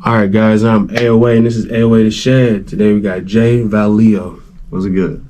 All right, guys, I'm AOA, and this is AOA The Shed. Today we got Jay Valleo. Was it good?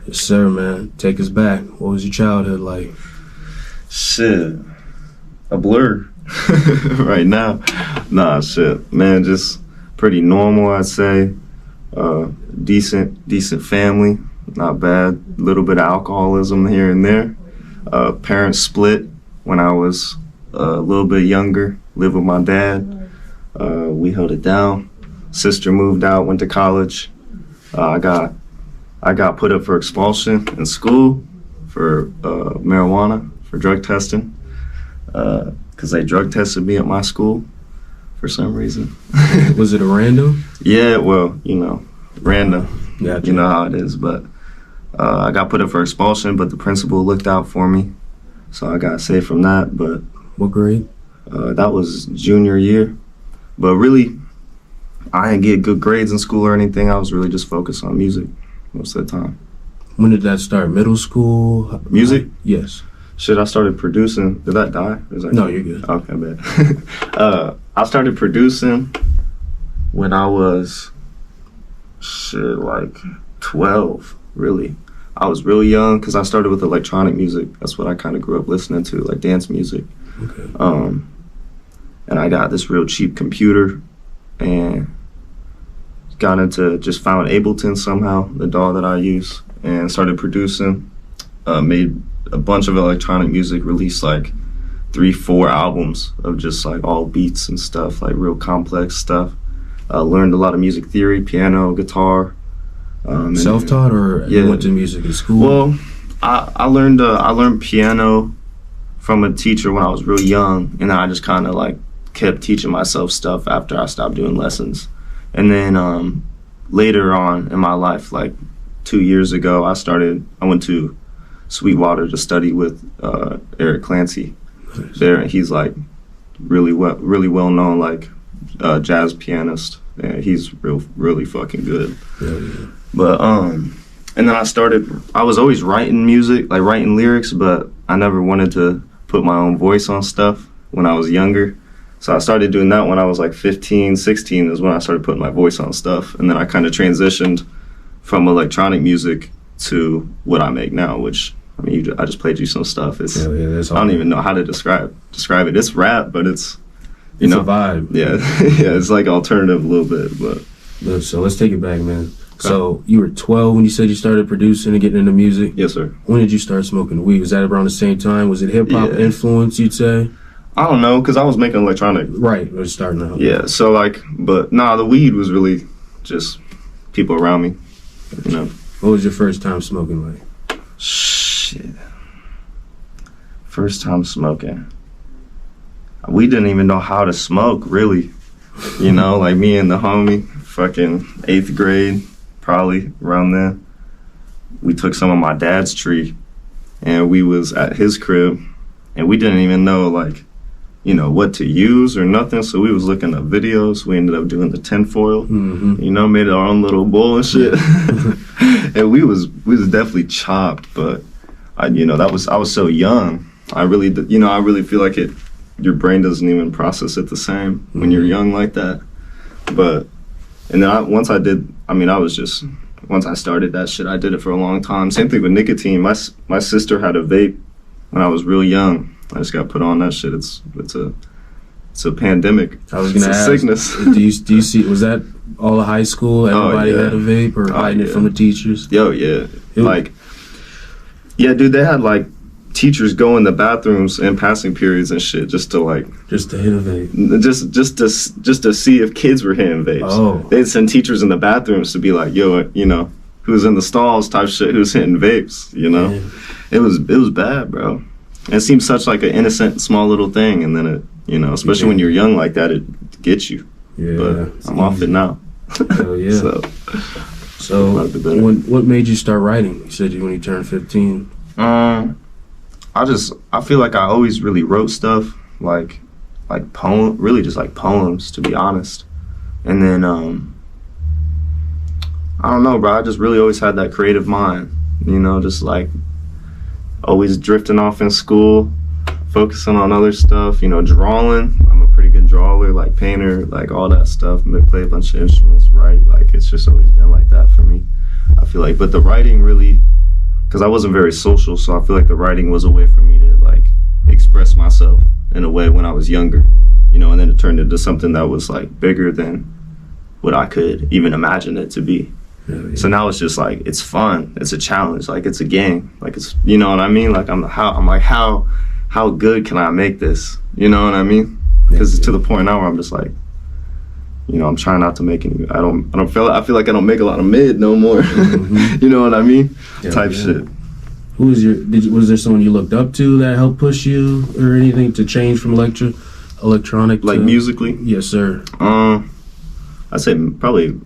Yes, sir, man. Take us back. What was your childhood like? Shit. A blur. Right now. Nah, shit. Man, just pretty normal, I'd say. Decent family. Not bad. A little bit of alcoholism here and there. Parents split when I was a little bit younger. Lived with my dad. We held it down. Sister moved out, went to college. I got put up for expulsion in school for marijuana, for drug testing, because they drug tested me at my school for some reason. Was it a random? Yeah, well, random. Gotcha. You know how it is. But I got put up for expulsion, but the principal looked out for me, so I got saved from that. But what grade? That was junior year. But really, I didn't get good grades in school or anything. I was really just focused on music most of the time. When did that start? Middle school? Music? Yes. Shit, I started producing. Did that die? No, you're good. Okay, bad. I started producing when I was, like 12, really. I was really young because I started with electronic music. That's what I kind of grew up listening to, like dance music. Okay. And I got this real cheap computer and found Ableton somehow, the DAW that I use, and started producing. Made a bunch of electronic music, released like 3-4 albums of just like all beats and stuff, like real complex stuff. Learned a lot of music theory, piano, guitar. Self-taught, or yeah. You went to music in school? Well, I learned piano from a teacher when I was real young, and then I just kind of like kept teaching myself stuff after I stopped doing lessons. And then later on in my life, like 2 years ago, I went to Sweetwater to study with Eric Clancy. Nice. There, he's like really well known, like jazz pianist. And he's really fucking good. Yeah. But and then I was always writing music, like writing lyrics, but I never wanted to put my own voice on stuff when I was younger. So I started doing that when I was like 15, 16 is when I started putting my voice on stuff. And then I kind of transitioned from electronic music to what I make now, which, I mean, I just played you some stuff. It's, I don't even know how to describe it. It's rap, but it's a vibe. Yeah, yeah, it's like alternative a little bit. But so let's take it back, man. So you were 12 when you said you started producing and getting into music? Yes, sir. When did you start smoking weed? Was that around the same time? Was it hip-hop influence, you'd say? I don't know, because I was making electronic. Right, it was starting out. Yeah, so like, but nah, the weed was really just people around me, What was your first time smoking like? Shit. First time smoking. We didn't even know how to smoke, really. Like me and the homie, fucking 8th grade, probably around then. We took some of my dad's tree, and we was at his crib, and we didn't even know, like, what to use or nothing. So we was looking up videos. We ended up doing the tinfoil, made our own little bowl and shit. And we was definitely chopped, but I was so young. I really feel like your brain doesn't even process it the same when you're young like that. But, and then once I started that shit, I did it for a long time. Same thing with nicotine. My sister had a vape when I was really young. I just got put on that shit. It's a pandemic. I was gonna ask, sickness. do you see? Was that all of high school? Everybody had a vape, or hiding it from the teachers? Yo, yeah. Dude, they had like teachers go in the bathrooms in passing periods and shit just to hit a vape. Just to see if kids were hitting vapes. Oh. They'd send teachers in the bathrooms to be like, yo, who's in the stalls type shit, who's hitting vapes, Man. It was bad, bro. It seems such like an innocent, small little thing, and then it, especially when you're young like that, it gets you. Yeah. But I'm off it now. Hell yeah. So what made you start writing? You said when you turned 15. I feel like I always really wrote stuff, like poems, to be honest. And then, I don't know, bro, I just really always had that creative mind, just like always drifting off in school, focusing on other stuff, drawing. I'm a pretty good drawer, like painter, like all that stuff, play a bunch of instruments, write. Like it's just always been like that for me. I feel like, but the writing really, because I wasn't very social, so I feel like the writing was a way for me to like express myself in a way when I was younger, you know, and then it turned into something that was like bigger than what I could even imagine it to be. Yeah. So now it's just like, it's fun, it's a challenge, like it's a game, like it's, you know what I mean? Like how good can I make this? You know what I mean? Because it's to the point now where I'm just like, you know, I'm trying not to make any. I feel like I don't make a lot of mid no more. Mm-hmm. You know what I mean? Yeah, Type yeah. shit. Was there someone you looked up to that helped push you or anything to change from electronic? Like musically? Yes, sir. I'd say probably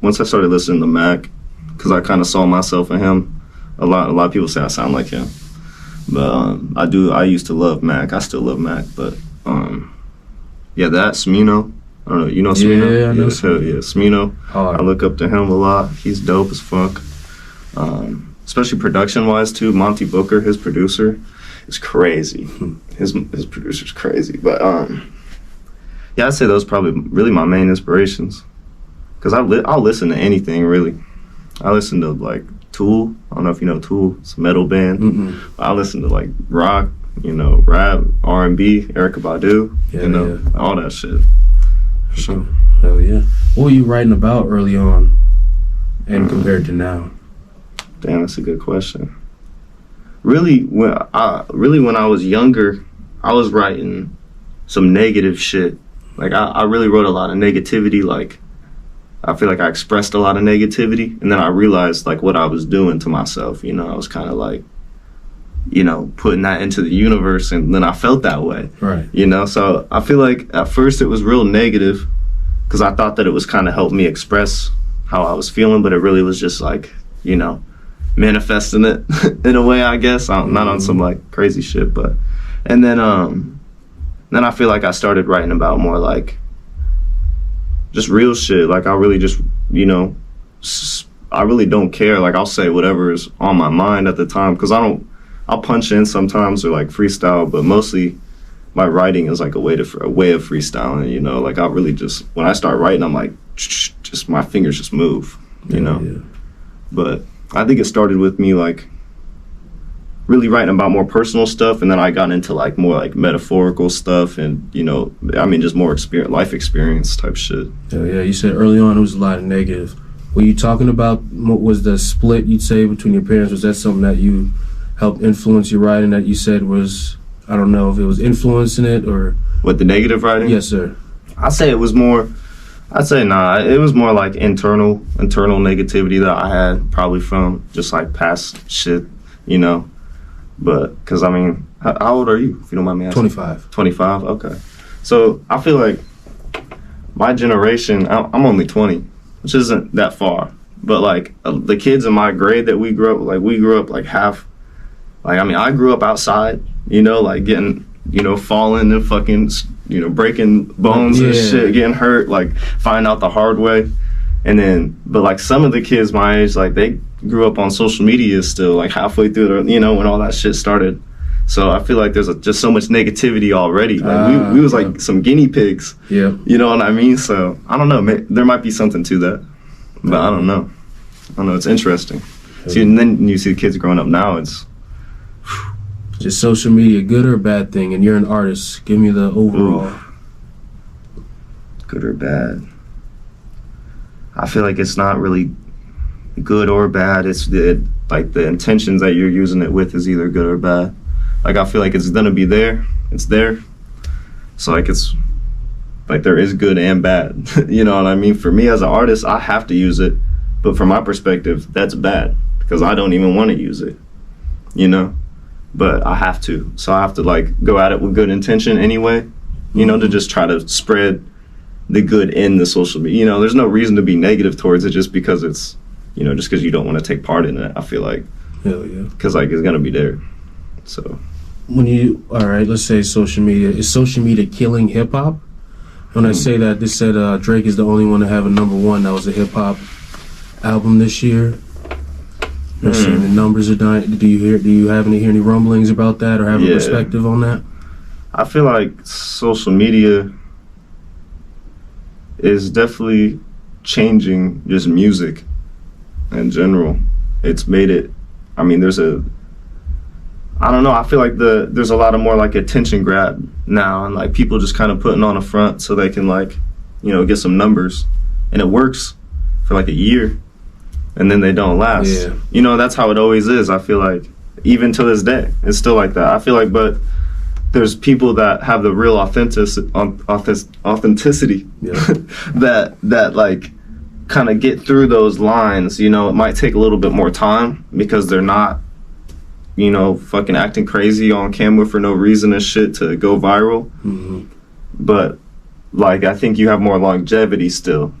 once I started listening to Mac, because I kind of saw myself in him. A lot of people say I sound like him, but I used to love Mac. I still love Mac, but yeah, that Smino. I don't know. You know Smino? Yeah, I know Smino. Hard. I look up to him a lot. He's dope as fuck. Especially production-wise too. Monty Booker, his producer, is crazy. His producer's crazy. But yeah, I'd say those probably really my main inspirations. Cause I'll listen to anything really. I listen to like Tool. I don't know if you know Tool. It's a metal band. Mm-mm. I listen to like rock, you know, rap, R&B, Erykah Badu, Yeah, you know, yeah. all that shit. Sure. Hell yeah. What were you writing about early on and compared to now? Damn, that's a good question. Really, when I was younger, I was writing some negative shit. Like I really wrote a lot of negativity. Like I feel like I expressed a lot of negativity, and then I realized like what I was doing to myself. You know, I was kind of like, you know, putting that into the universe, and then I felt that way. Right. You know, so I feel like at first it was real negative because I thought that it was kind of helped me express how I was feeling, but it really was just like, you know, manifesting it in a way, I guess. Not on some like crazy shit, but and then I feel like I started writing about more like just real shit. Like I really just, you know, I really don't care. Like I'll say whatever is on my mind at the time because I'll punch in sometimes or like freestyle, but mostly my writing is like a way of freestyling, you know. Like I really just, when I start writing, I'm like, just my fingers just move, you know. Yeah. But I think it started with me like really writing about more personal stuff, and then I got into like more like metaphorical stuff, and you know, I mean, just more life experience type shit. Yeah. You said early on it was a lot of negative. Were you talking about what was the split you'd say between your parents? Was that something that you helped influence your writing that you said was, I don't know if it was influencing it or... What, the negative writing? Yes, sir. I'd say it was more, it was more like internal negativity that I had probably from just like past shit, you know. But, because I mean, how old are you, if you don't mind me asking? 25. 25, okay. So I feel like my generation, I'm only 20, which isn't that far. But like the kids in my grade that we grew up like half, like, I mean, I grew up outside, you know, like getting, you know, falling and fucking, you know, breaking bones and shit, getting hurt, like finding out the hard way. And then, but like some of the kids my age, like they grew up on social media still, like halfway through, you know, when all that shit started. So I feel like there's just so much negativity already. Like we was like some guinea pigs. Yeah. You know what I mean? So I don't know. There might be something to that, but I don't know. It's interesting. See, and then you see the kids growing up now. It's just social media, good or bad thing? And you're an artist. Give me the overall. Good or bad? I feel like it's not really good or bad. It's the intentions that you're using it with is either good or bad. Like I feel like it's gonna be there. It's there. So like it's like there is good and bad. You know what I mean? For me as an artist, I have to use it. But from my perspective, that's bad because I don't even want to use it. You know? But I have to. So I have to like go at it with good intention anyway. You know, to just try to spread the good in the social media. You know, there's no reason to be negative towards it just because it's, you know, just because you don't want to take part in it, I feel like. Hell yeah. Because like it's gonna be there. So all right, let's say social media. Is social media killing hip hop? When I say that, they said Drake is the only one to have a #1 that was a hip hop album this year. They're saying the numbers are dying. Do you have any rumblings about that or have a perspective on that? I feel like social media is definitely changing just music in general. It's made it, I mean, I don't know, I feel like there's a lot of more like attention grab now, and like people just kind of putting on a front so they can like, you know, get some numbers, and it works for like a year and then they don't last. Yeah. You know, that's how it always is. I feel like even to this day it's still like that. I feel like, but there's people that have the real authenticity Yeah. that like kind of get through those lines. You know, it might take a little bit more time because they're not, you know, fucking acting crazy on camera for no reason and shit to go viral. But like, I think you have more longevity still.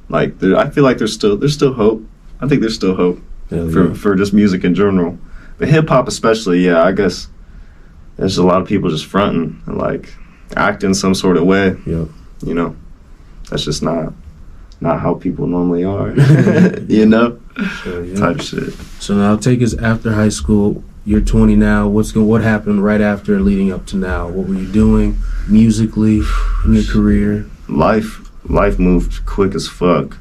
Like, I feel like there's still hope. I think there's still hope for just music in general. But hip hop especially, yeah, I guess there's a lot of people just fronting and like acting some sort of way. Yeah. You know, that's just not how people normally are. You know, type shit. So now take us after high school. You're 20 now. What happened right after, leading up to now? What were you doing musically in your career? Life moved quick as fuck.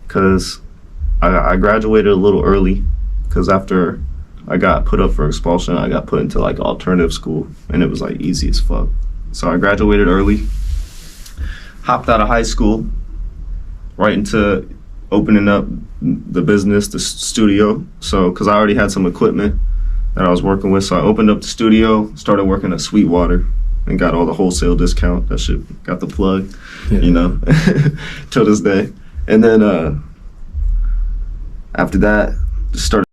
Cause I graduated a little early. Cause after I got put up for expulsion, I got put into like alternative school, and it was like easy as fuck. So I graduated early, hopped out of high school, right into opening up the business, the studio. So, cause I already had some equipment that I was working with, so I opened up the studio, started working at Sweetwater, and got all the wholesale discount. That shit got the plug, you know, till this day. And then after that, started